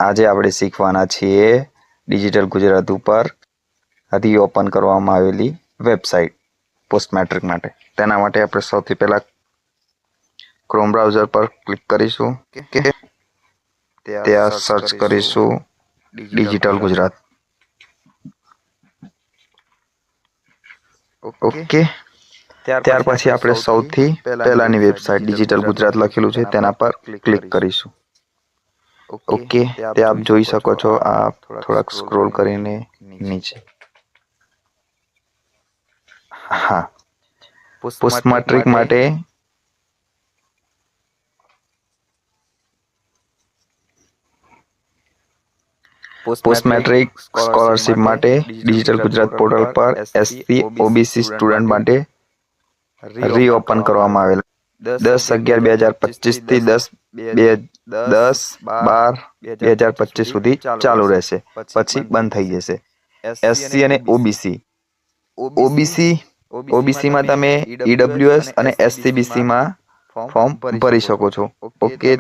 આજે આપણે શીખવાના છીએ ડિજિટલ ગુજરાત ઉપર રીઓપન કરવામાં આવેલી વેબસાઇટ પોસ્ટ મેટ્રિક માટે. તેના માટે આપણે સૌથી પહેલા ક્રોમ બ્રાઉઝર પર ક્લિક કરીશું. ત્યાં સર્ચ કરીશું ડિજિટલ ગુજરાત. ઓકે, ત્યાર પછી આપણે સૌથી પહેલાની વેબસાઇટ ડિજિટલ ગુજરાત લખેલું છે તેના પર ક્લિક કરીશું. ઓકે, તે આપ જોઈ શકો છો. આપ થોડાક સ્ક્રોલ કરીને નીચે. હા, પોસ્ટ મેટ્રિક માટે પોસ્ટ મેટ્રિક સ્કોલરશિપ માટે ડિજિટલ ગુજરાત પોર્ટલ પર SC OBC સ્ટુડન્ટ માટે રીઓપન કરવામાં આવેલ 10/11/2025 થી 10/12/2025 સુધી ચાલુ રહેશે, પછી બંધ થઈ જશે. SC અને OBC માં તમે EWS અને SCBC માં ફોર્મ ભરી શકો છો. ઓકે,